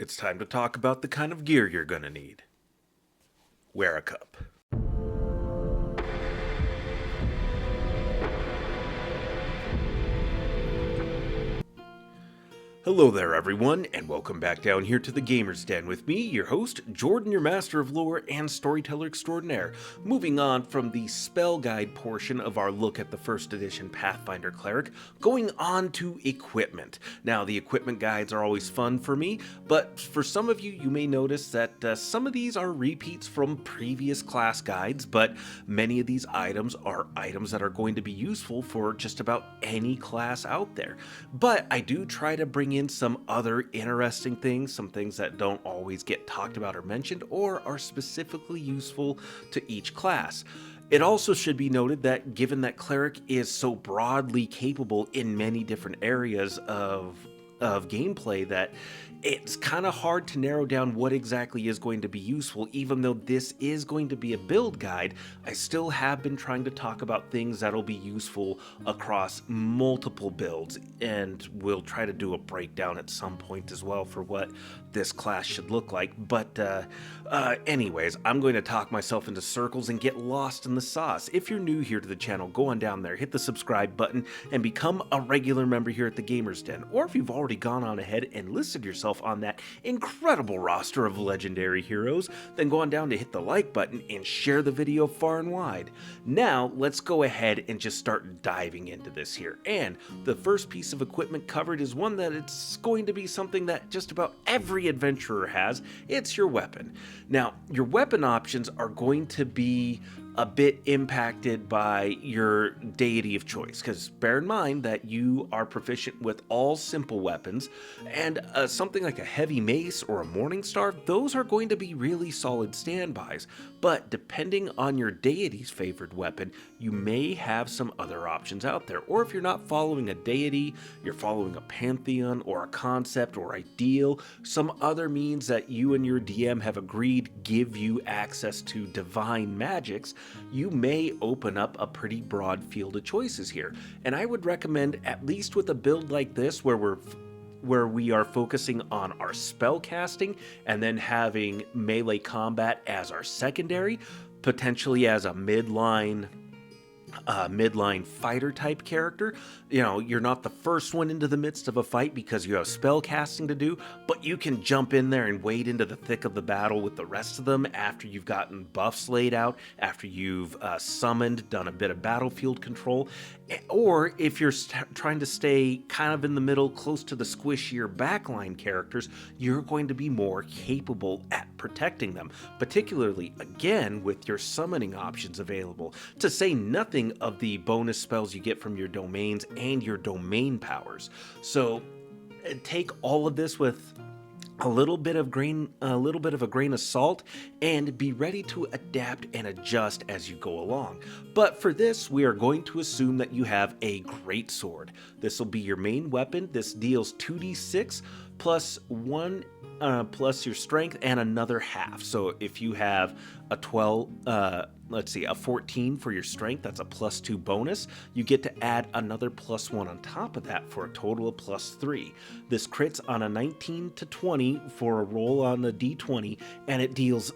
It's time to talk about the kind of gear you're gonna need. Wear a cup. Hello there everyone, and welcome back down here to the Gamer's Den with me, your host, Jordan, your master of lore and storyteller extraordinaire. Moving on from the spell guide portion of our look at the first edition Pathfinder Cleric, going on to equipment. Now, the equipment guides are always fun for me, but for some of you, you may notice that some of these are repeats from previous class guides, but many of these items are items that are going to be useful for just about any class out there. But I do try to bring in some other interesting things, some things that don't always get talked about or mentioned, or are specifically useful to each class. It also should be noted that given that Cleric is so broadly capable in many different areas of gameplay, that it's kind of hard to narrow down what exactly is going to be useful. Even though this is going to be a build guide, I still have been trying to talk about things that'll be useful across multiple builds, and we'll try to do a breakdown at some point as well for what this class should look like. But anyways, I'm going to talk myself into circles and get lost in the sauce. If you're new here to the channel, go on down there, hit the subscribe button, and become a regular member here at the Gamer's Den. Or if you've already gone on ahead and listed yourself on that incredible roster of legendary heroes, then go on down to hit the like button and share the video far and wide. Now, let's go ahead and just start diving into this here. And the first piece of equipment covered is one that it's going to be something that just about every adventurer has. It's your weapon. Now, your weapon options are going to be a bit impacted by your deity of choice, because bear in mind that you are proficient with all simple weapons, and something like a heavy mace or a morning star, those are going to be really solid standbys. But depending on your deity's favored weapon, you may have some other options out there. Or if you're not following a deity, you're following a pantheon or a concept or ideal, some other means that you and your DM have agreed give you access to divine magics, you may open up a pretty broad field of choices here. And I would recommend, at least with a build like this where we are focusing on our spell casting and then having melee combat as our secondary, potentially as a midline fighter type character. You know, you're not the first one into the midst of a fight because you have spell casting to do, but you can jump in there and wade into the thick of the battle with the rest of them after you've gotten buffs laid out, after you've summoned, done a bit of battlefield control. Or if you're trying to stay kind of in the middle, close to the squishier backline characters, you're going to be more capable at protecting them, particularly, again, with your summoning options available, to say nothing of the bonus spells you get from your domains and your domain powers. So take all of this with a little bit of a grain of salt, and be ready to adapt and adjust as you go along. But for this, we are going to assume that you have a great sword. This will be your main weapon. This deals 2d6 plus 1 plus your strength and another half. So if you have a 14 for your strength, that's a +2 bonus. You get to add another +1 on top of that for a total of +3. This crits on a 19 to 20 for a roll on a d20, and it deals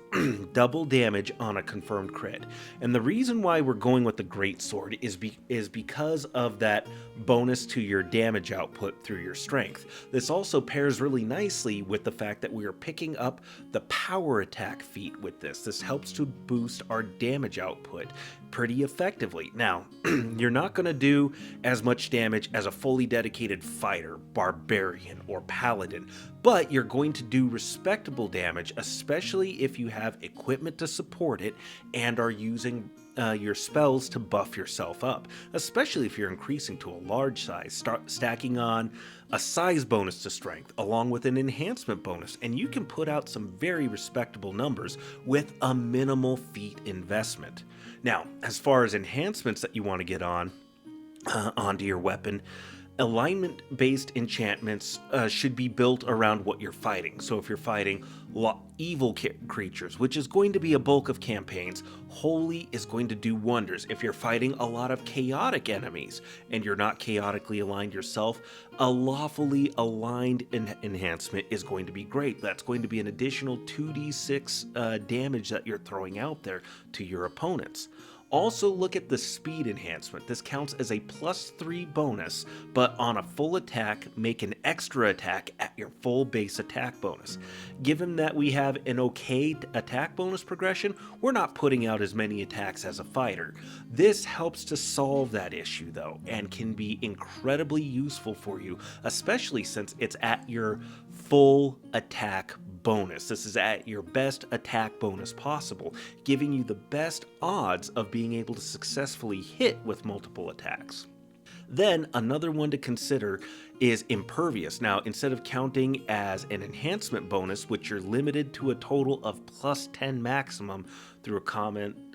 double damage on a confirmed crit. And the reason why we're going with the greatsword is because of that bonus to your damage output through your strength. This also pairs really nicely with the fact that we are picking up the power attack feat with this. This helps to boost our damage output pretty effectively. Now, you're not going to do as much damage as a fully dedicated fighter, barbarian, or paladin, but you're going to do respectable damage, especially if you have equipment to support it and are using your spells to buff yourself up, especially if you're increasing to a large size, stacking on a size bonus to strength along with an enhancement bonus, and you can put out some very respectable numbers with a minimal feat investment. Now, as far as enhancements that you want to get onto your weapon, Alignment-based enchantments should be built around what you're fighting. So if you're fighting evil creatures, which is going to be a bulk of campaigns, Holy is going to do wonders. If you're fighting a lot of chaotic enemies and you're not chaotically aligned yourself, a lawfully aligned enhancement is going to be great. That's going to be an additional 2d6 damage that you're throwing out there to your opponents. Also look at the speed enhancement. This counts as a +3 bonus, but on a full attack, make an extra attack at your full base attack bonus. Given that we have an okay attack bonus progression, we're not putting out as many attacks as a fighter. This helps to solve that issue though, and can be incredibly useful for you, especially since it's at your full attack bonus. This is at your best attack bonus possible, giving you the best odds of being able to successfully hit with multiple attacks. Then another one to consider is impervious. Now, instead of counting as an enhancement bonus, which you're limited to a total of +10 maximum through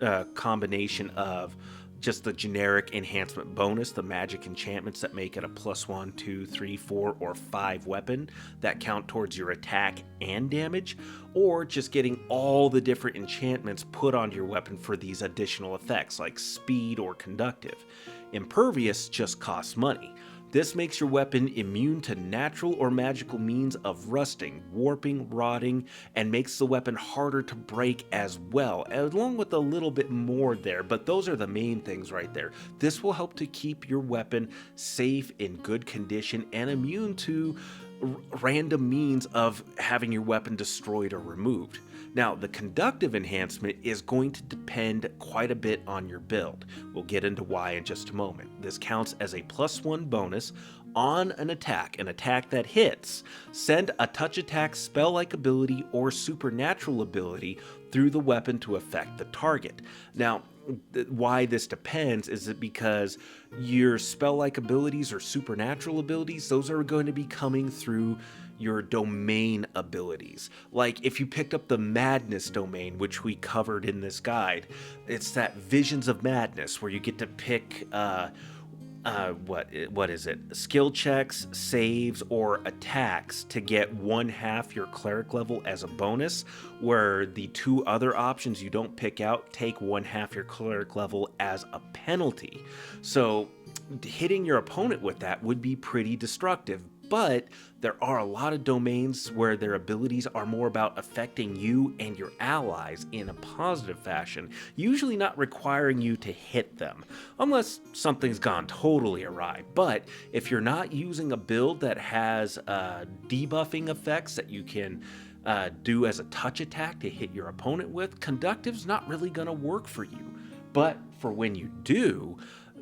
a combination of just the generic enhancement bonus, the magic enchantments that make it a +1, 2, 3, 4, or 5 weapon that count towards your attack and damage, or just getting all the different enchantments put onto your weapon for these additional effects like speed or conductive. Impervious just costs money. This makes your weapon immune to natural or magical means of rusting, warping, rotting, and makes the weapon harder to break as well, along with a little bit more there, but those are the main things right there. This will help to keep your weapon safe, in good condition, and immune to random means of having your weapon destroyed or removed. Now, the conductive enhancement is going to depend quite a bit on your build. We'll get into why in just a moment. This counts as a +1 bonus on an attack that hits. Send a touch attack, spell-like ability, or supernatural ability through the weapon to affect the target. Now, why this depends is that because your spell-like abilities or supernatural abilities, those are going to be coming through your domain abilities. Like if you picked up the Madness domain, which we covered in this guide, it's that Visions of Madness where you get to pick what is it? Skill checks, saves, or attacks to get 1/2 your cleric level as a bonus, where the 2 other options you don't pick out take 1/2 your cleric level as a penalty. So hitting your opponent with that would be pretty destructive. But there are a lot of domains where their abilities are more about affecting you and your allies in a positive fashion, usually not requiring you to hit them, unless something's gone totally awry. But if you're not using a build that has debuffing effects that you can do as a touch attack to hit your opponent with, conductive's not really going to work for you. But for when you do,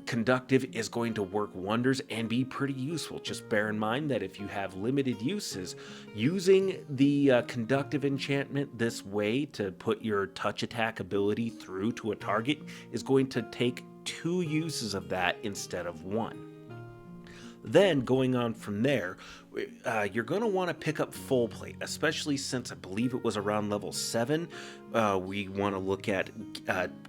conductive is going to work wonders and be pretty useful. Just bear in mind that if you have limited uses, using the conductive enchantment this way to put your touch attack ability through to a target is going to take 2 uses of that instead of 1. Then going on from there, you're going to want to pick up full plate, especially since I believe it was around level 7. We want to look at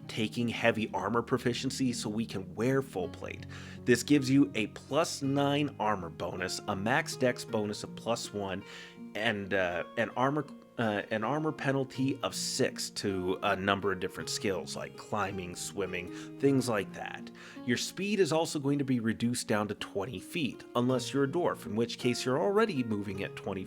taking heavy armor proficiency so we can wear full plate. This gives you a +9 armor bonus, a max dex bonus of +1, and an armor penalty of 6 to a number of different skills like climbing, swimming, things like that. Your speed is also going to be reduced down to 20 feet, unless you're a dwarf, in which case you're already moving at 20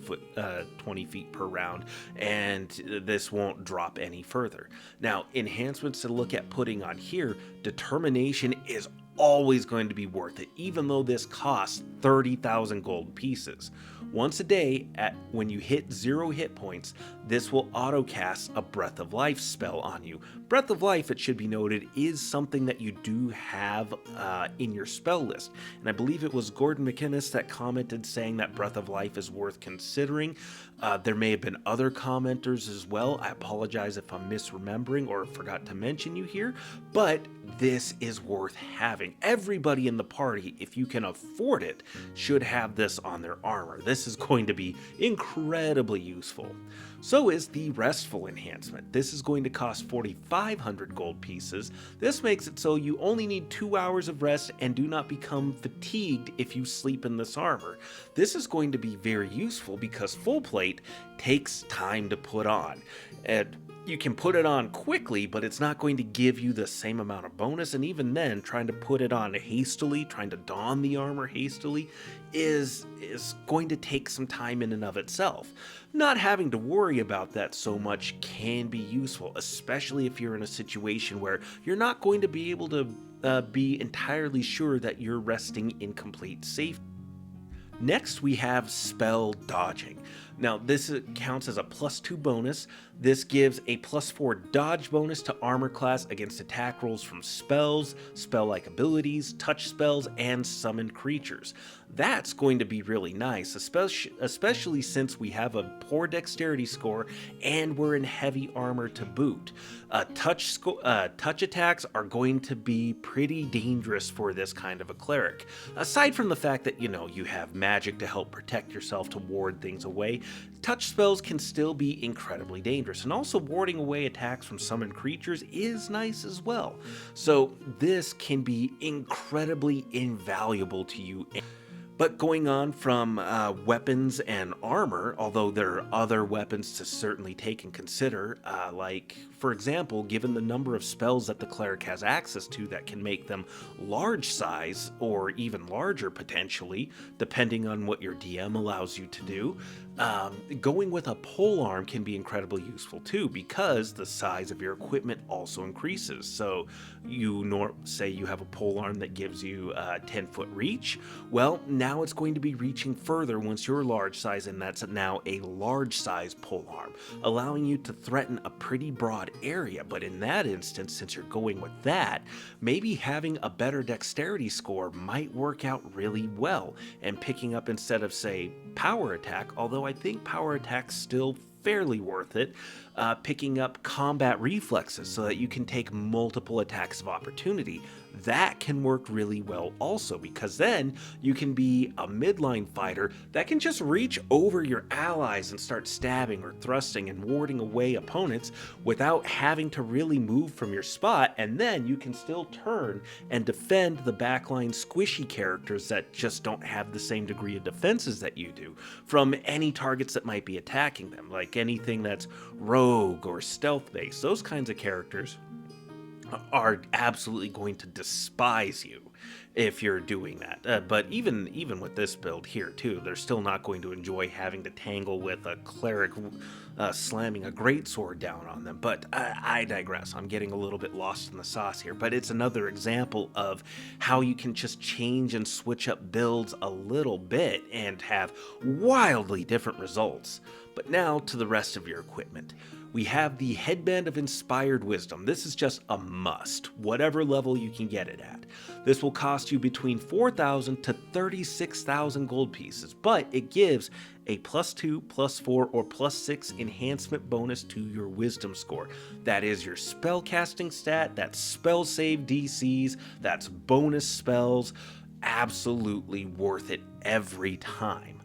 feet per round, and this won't drop any further. Now, enhancements to look at putting on here, determination is always going to be worth it, even though this costs 30,000 gold pieces. Once a day, when you hit 0 hit points, this will auto-cast a Breath of Life spell on you. Breath of Life, it should be noted, is something that you do have in your spell list. And I believe it was Gordon McInnes that commented saying that Breath of Life is worth considering. There may have been other commenters as well. I apologize if I'm misremembering or forgot to mention you here, but this is worth having. Everybody in the party, if you can afford it, should have this on their armor. This is going to be incredibly useful. So is the Restful enhancement. This is going to cost 4,500 gold pieces. This makes it so you only need 2 hours of rest and do not become fatigued if you sleep in this armor. This is going to be very useful because full plate takes time to put on. And you can put it on quickly, but it's not going to give you the same amount of bonus, and even then, trying to put it on hastily, trying to don the armor hastily, is going to take some time in and of itself. Not having to worry about that so much can be useful, especially if you're in a situation where you're not going to be able to be entirely sure that you're resting in complete safety. Next, we have spell dodging. Now, this counts as a +2 bonus. This gives a +4 dodge bonus to armor class against attack rolls from spells, spell-like abilities, touch spells, and summoned creatures. That's going to be really nice, especially since we have a poor dexterity score and we're in heavy armor to boot. Touch attacks are going to be pretty dangerous for this kind of a cleric. Aside from the fact that, you have magic to help protect yourself to ward things away, touch spells can still be incredibly dangerous, and also warding away attacks from summoned creatures is nice as well. So this can be incredibly invaluable to you. But going on from weapons and armor, although there are other weapons to certainly take and consider, like, for example, given the number of spells that the cleric has access to that can make them large size or even larger potentially, depending on what your DM allows you to do, going with a polearm can be incredibly useful too, because the size of your equipment also increases. So say you have a polearm that gives you 10-foot reach. Well, now it's going to be reaching further once you're large size, and that's now a large size polearm, allowing you to threaten a pretty broad area. But in that instance, since you're going with that, maybe having a better dexterity score might work out really well, and picking up, instead of, say, power attack, although I think power attack's still fairly worth it, picking up combat reflexes so that you can take multiple attacks of opportunity. That can work really well also, because then you can be a midline fighter that can just reach over your allies and start stabbing or thrusting and warding away opponents without having to really move from your spot, and then you can still turn and defend the backline squishy characters that just don't have the same degree of defenses that you do from any targets that might be attacking them, like anything that's rogue or stealth based. Those kinds of characters are absolutely going to despise you if you're doing that. But even with this build here too, they're still not going to enjoy having to tangle with a cleric slamming a greatsword down on them. But I digress. I'm getting a little bit lost in the sauce here. But it's another example of how you can just change and switch up builds a little bit and have wildly different results. But now to the rest of your equipment. We have the Headband of Inspired Wisdom. This is just a must, whatever level you can get it at. This will cost you between 4,000 to 36,000 gold pieces, but it gives a +2, +4, or +6 enhancement bonus to your wisdom score. That is your spellcasting stat, that's spell save DCs, that's bonus spells. Absolutely worth it every time.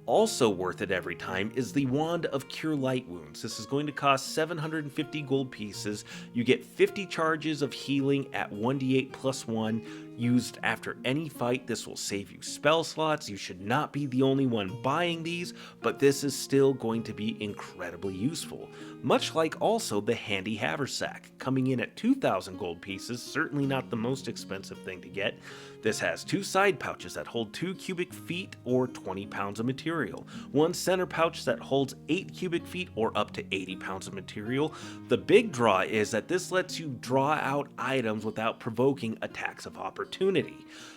Also worth it every time is the Wand of Cure Light Wounds. This is going to cost 750 gold pieces. You get 50 charges of healing at 1d8 +1 used after any fight. This will save you spell slots. You should not be the only one buying these, but this is still going to be incredibly useful. Much like also the Handy Haversack, coming in at 2,000 gold pieces, certainly not the most expensive thing to get. This has 2 side pouches that hold 2 cubic feet or 20 pounds of material, 1 center pouch that holds 8 cubic feet or up to 80 pounds of material. The big draw is that this lets you draw out items without provoking attacks of opportunity.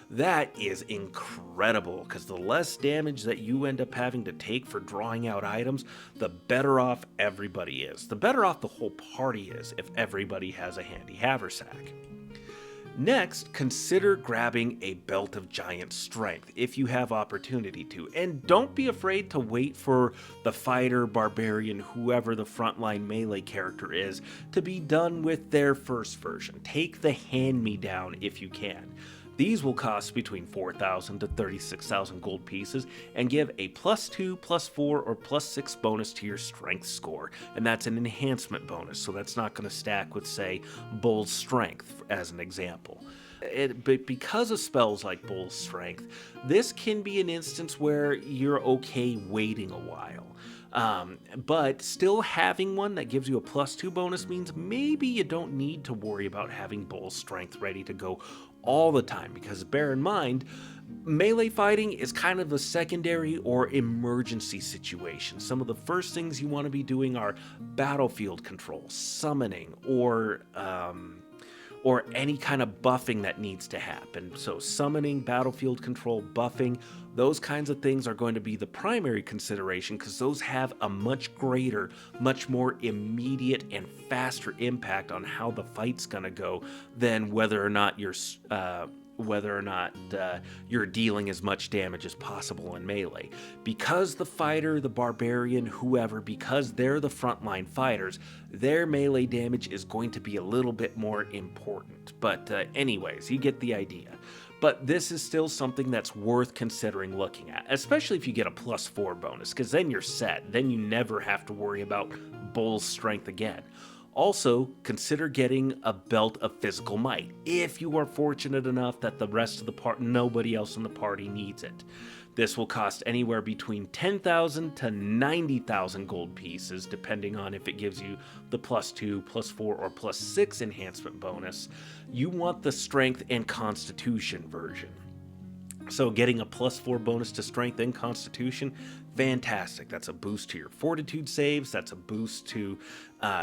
That is incredible, because the less damage that you end up having to take for drawing out items, the better off everybody is. The better off the whole party is if everybody has a Handy Haversack. Next, consider grabbing a Belt of Giant Strength if you have opportunity to, and don't be afraid to wait for the fighter, barbarian, whoever the frontline melee character is, to be done with their first version. Take the hand-me-down if you can. These will cost between 4,000 to 36,000 gold pieces and give a +2, +4, or +6 bonus to your strength score, and that's an enhancement bonus, so that's not going to stack with, say, Bull's Strength as an example. But because of spells like Bull's Strength, this can be an instance where you're okay waiting a while. But still having one that gives you a +2 bonus means maybe you don't need to worry about having Bull's Strength ready to go all the time, because bear in mind, melee fighting is kind of a secondary or emergency situation. Some of the first things you want to be doing are battlefield control, summoning, or any kind of buffing that needs to happen. So summoning, battlefield control, buffing, those kinds of things are going to be the primary consideration, because those have a much greater, much more immediate and faster impact on how the fight's going to go than whether or not you're dealing as much damage as possible in melee. Because the fighter, the barbarian, whoever, because they're the frontline fighters, their melee damage is going to be a little bit more important. But anyways, you get the idea. But this is still something that's worth considering looking at, especially if you get a +4 bonus, because then you're set. Then you never have to worry about Bull's Strength again. Also, consider getting a Belt of Physical Might, if you are fortunate enough that the rest of the nobody else in the party needs it. This will cost anywhere between 10,000 to 90,000 gold pieces, depending on if it gives you the +2, +4, or +6 enhancement bonus. You want the Strength and Constitution version. So getting a +4 bonus to Strength and Constitution, fantastic. That's a boost to your Fortitude saves, that's a boost to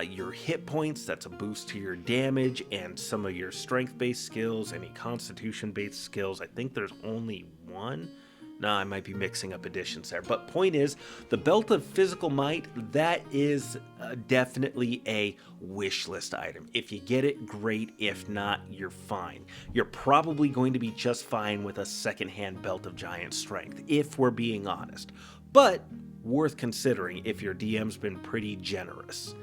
your hit points, that's a boost to your damage and some of your Strength-based skills, any Constitution-based skills. I think there's only one. No, I might be mixing up additions there. But point is, the Belt of Physical Might, that is definitely a wish list item. If you get it, great. If not, you're fine. You're probably going to be just fine with a secondhand Belt of Giant Strength, if we're being honest. But worth considering if your DM's been pretty generous.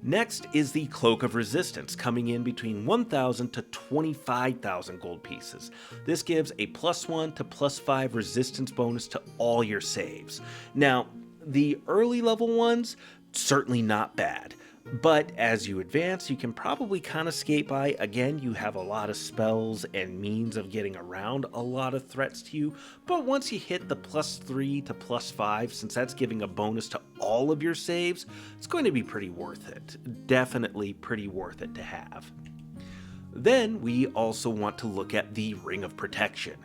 Next is the Cloak of Resistance, coming in between 1,000 to 25,000 gold pieces. This gives a +1 to +5 resistance bonus to all your saves. Now, the early level ones, certainly not bad. But as you advance, you can probably kind of skate by. Again, you have a lot of spells and means of getting around a lot of threats to you. But once you hit the +3 to +5, since that's giving a bonus to all of your saves, it's going to be pretty worth it. Definitely pretty worth it to have. Then we also want to look at the Ring of Protection.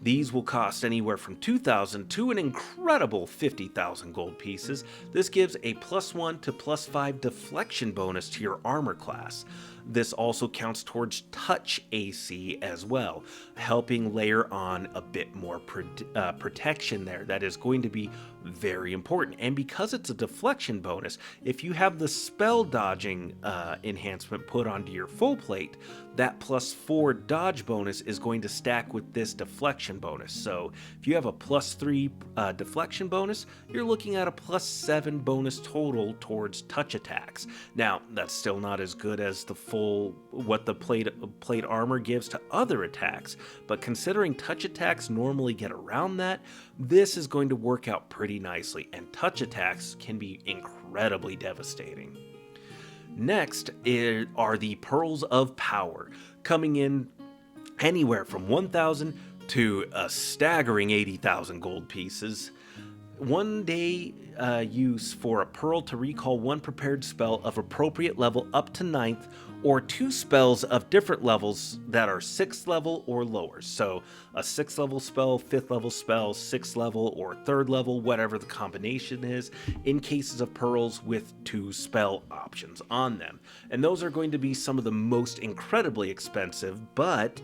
These will cost anywhere from 2,000 to an incredible 50,000 gold pieces. This gives a +1 to +5 deflection bonus to your armor class. This also counts towards touch AC as well, helping layer on a bit more protection there. That is going to be very important. And because it's a deflection bonus, if you have the spell dodging enhancement put onto your full plate, that +4 dodge bonus is going to stack with this deflection bonus. So if you have a +3 deflection bonus, you're looking at a +7 bonus total towards touch attacks. Now, that's still not as good as the what the plate armor gives to other attacks, but considering touch attacks normally get around that, this is going to work out pretty nicely, and touch attacks can be incredibly devastating. Next are the Pearls of Power, coming in anywhere from 1,000 to a staggering 80,000 gold pieces. 1 day use for a pearl to recall one prepared spell of appropriate level up to 9th, or 2 spells of different levels that are 6th level or lower. So a 6th level spell, 5th level spell, 6th level, or 3rd level, whatever the combination is, in cases of pearls with 2 spell options on them. And those are going to be some of the most incredibly expensive, but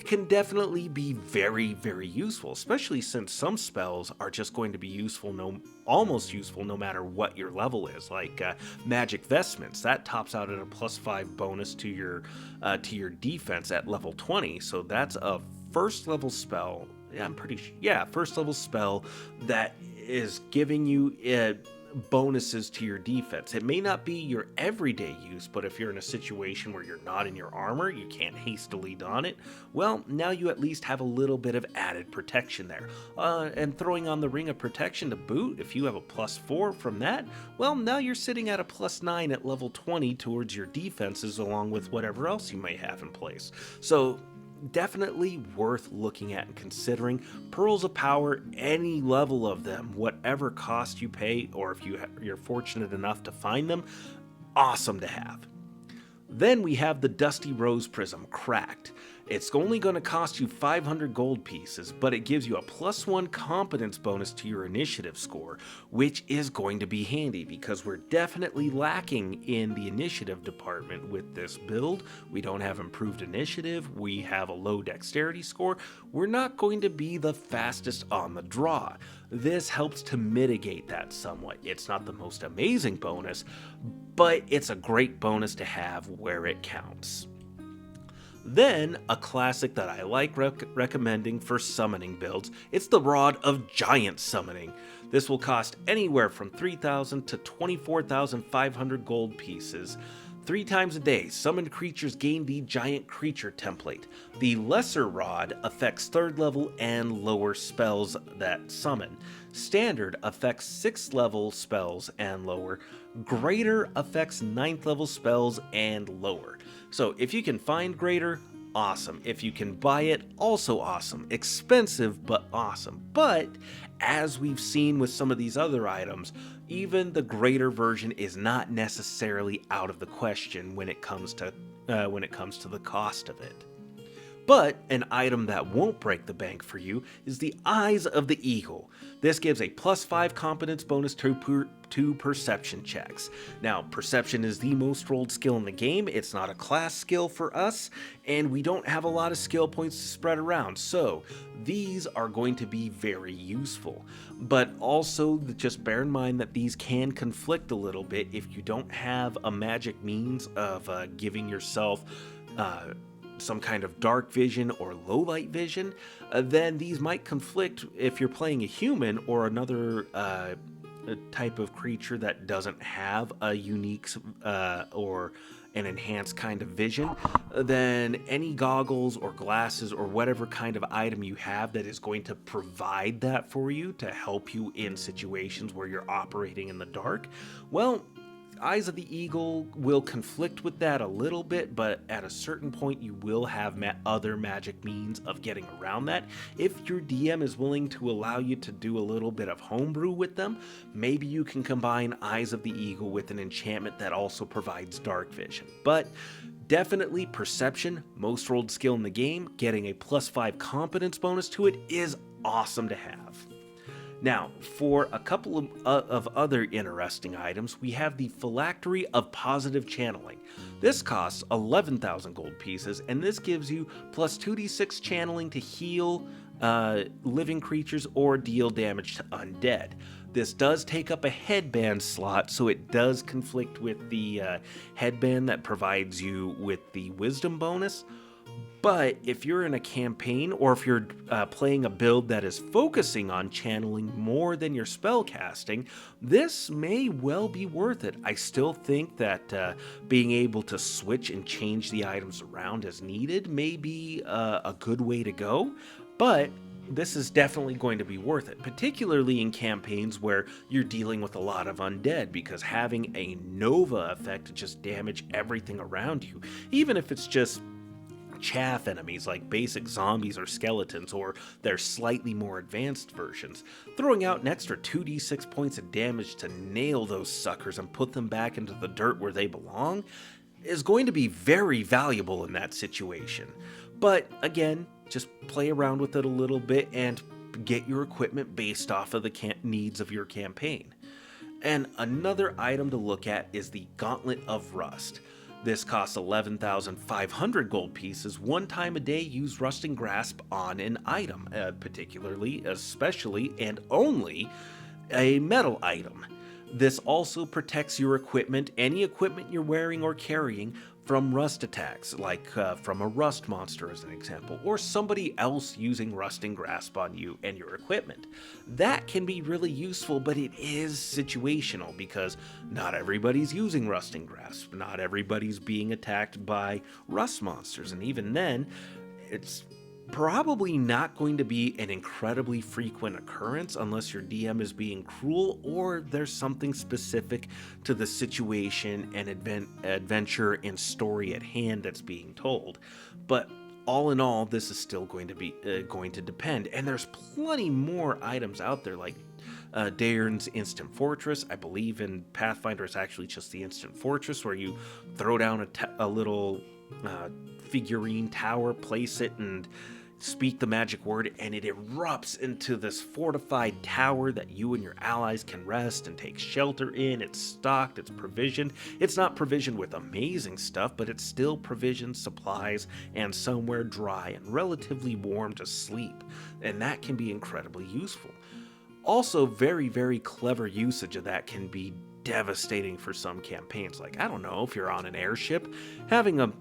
can definitely be very, very useful, especially since some spells are just going to be useful, almost useful no matter what your level is, like Magic Vestments. That tops out at a +5 bonus to your defense at level 20, so that's a first level spell. Yeah, first level spell that is giving you bonuses to your defense. It may not be your everyday use, but if you're in a situation where you're not in your armor, you can't hastily don it, well, now you at least have a little bit of added protection there. And throwing on the Ring of Protection to boot, if you have a +4 from that, well, now you're sitting at a +9 at level 20 towards your defenses, along with whatever else you may have in place. So definitely worth looking at and considering. Pearls of Power, any level of them, whatever cost you pay, or if you're fortunate enough to find them, awesome to have. Then we have the Dusty Rose Prism Cracked. It's only going to cost you 500 gold pieces, but it gives you a +1 competence bonus to your initiative score, which is going to be handy because we're definitely lacking in the initiative department with this build. We don't have improved initiative, we have a low dexterity score, we're not going to be the fastest on the draw. This helps to mitigate that somewhat. It's not the most amazing bonus, but it's a great bonus to have where it counts. Then, a classic that I like recommending for summoning builds, it's the Rod of Giant Summoning. This will cost anywhere from 3,000 to 24,500 gold pieces. 3 times a day, summoned creatures gain the Giant Creature template. The Lesser Rod affects 3rd level and lower spells that summon. Standard affects 6th level spells and lower. Greater affects 9th level spells and lower. So if you can find Greater, awesome. If you can buy it, also awesome. Expensive, but awesome. But as we've seen with some of these other items, even the Greater version is not necessarily out of the question when it comes to the cost of it. But an item that won't break the bank for you is the Eyes of the Eagle. This gives a +5 competence bonus to perception checks. Now, perception is the most rolled skill in the game. It's not a class skill for us, and we don't have a lot of skill points to spread around, so these are going to be very useful. But also, just bear in mind that these can conflict a little bit if you don't have a magic means of giving yourself some kind of dark vision or low light vision, then these might conflict if you're playing a human or another type of creature that doesn't have a unique or an enhanced kind of vision. Then any goggles or glasses or whatever kind of item you have that is going to provide that for you to help you in situations where you're operating in the dark, well, Eyes of the Eagle will conflict with that a little bit, but at a certain point you will have other magic means of getting around that. If your DM is willing to allow you to do a little bit of homebrew with them, maybe you can combine Eyes of the Eagle with an enchantment that also provides dark vision. But definitely Perception, most rolled skill in the game, getting a +5 competence bonus to it is awesome to have. Now, for a couple of other interesting items, we have the Phylactery of Positive Channeling. This costs 11,000 gold pieces, and this gives you +2d6 channeling to heal living creatures or deal damage to undead. This does take up a headband slot, so it does conflict with the headband that provides you with the wisdom bonus. But if you're in a campaign, or if you're playing a build that is focusing on channeling more than your spell casting, this may well be worth it. I still think that being able to switch and change the items around as needed may be a good way to go, but this is definitely going to be worth it, particularly in campaigns where you're dealing with a lot of undead, because having a Nova effect to just damage everything around you, even if it's just chaff enemies like basic zombies or skeletons, or their slightly more advanced versions, throwing out an extra 2d6 points of damage to nail those suckers and put them back into the dirt where they belong is going to be very valuable in that situation. But again, just play around with it a little bit and get your equipment based off of the needs of your campaign. And another item to look at is the Gauntlet of Rust. This costs 11,500 gold pieces. 1 time a day, use Rusting Grasp on an item, especially and only a metal item. This also protects your equipment, any equipment you're wearing or carrying, from rust attacks, like from a rust monster as an example, or somebody else using rusting grasp on you and your equipment. That can be really useful, but it is situational because not everybody's using rusting grasp, not everybody's being attacked by rust monsters, and even then, it's probably not going to be an incredibly frequent occurrence unless your DM is being cruel or there's something specific to the situation and adventure and story at hand that's being told. But all in all, this is still going to depend, and there's plenty more items out there like Daern's Instant Fortress. I believe in Pathfinder it's actually just the Instant Fortress where you throw down a little figurine tower, place it, and speak the magic word, and it erupts into this fortified tower that you and your allies can rest and take shelter in. It's stocked, it's provisioned. It's not provisioned with amazing stuff, but it's still provisioned, supplies, and somewhere dry and relatively warm to sleep, and that can be incredibly useful. Also, very, very clever usage of that can be devastating for some campaigns. Like, I don't know, if you're on an airship, having a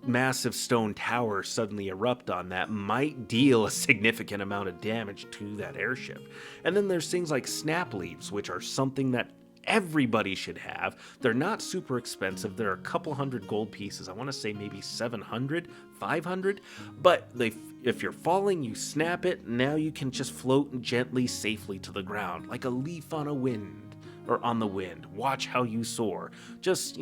massive stone tower suddenly erupt on that might deal a significant amount of damage to that airship. And then there's things like snap leaves, which are something that everybody should have. They're not super expensive. They're a couple hundred gold pieces. I want to say maybe 700, 500. But if you're falling, you snap it. Now you can just float gently, safely to the ground, like a leaf on a wind, or on the wind. Watch how you soar. Just,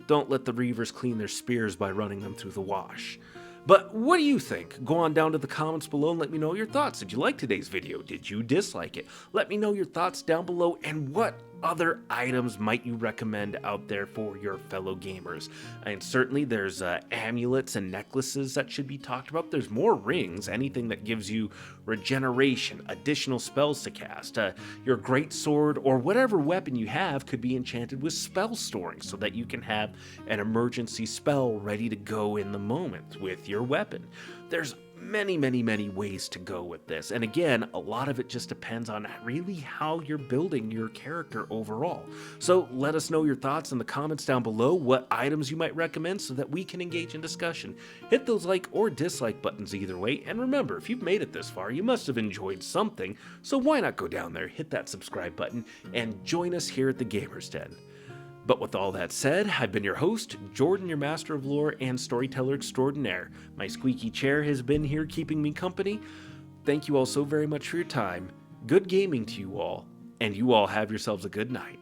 don't let the reavers clean their spears by running them through the wash. But what do you think? Go on down to the comments below and let me know your thoughts. Did you like today's video? Did you dislike it? Let me know your thoughts down below, and what other items might you recommend out there for your fellow gamers? And certainly there's amulets and necklaces that should be talked about. There's more rings, anything that gives you regeneration, additional spells to cast. Your great sword or whatever weapon you have could be enchanted with spell storing so that you can have an emergency spell ready to go in the moment with your weapon. There's many, many, many ways to go with this. And again, a lot of it just depends on really how you're building your character overall. So let us know your thoughts in the comments down below, what items you might recommend so that we can engage in discussion. Hit those like or dislike buttons either way. And remember, if you've made it this far, you must have enjoyed something. So why not go down there, hit that subscribe button, and join us here at the Gamers Den. But with all that said, I've been your host, Jordan, your master of lore and storyteller extraordinaire. My squeaky chair has been here keeping me company. Thank you all so very much for your time. Good gaming to you all, and you all have yourselves a good night.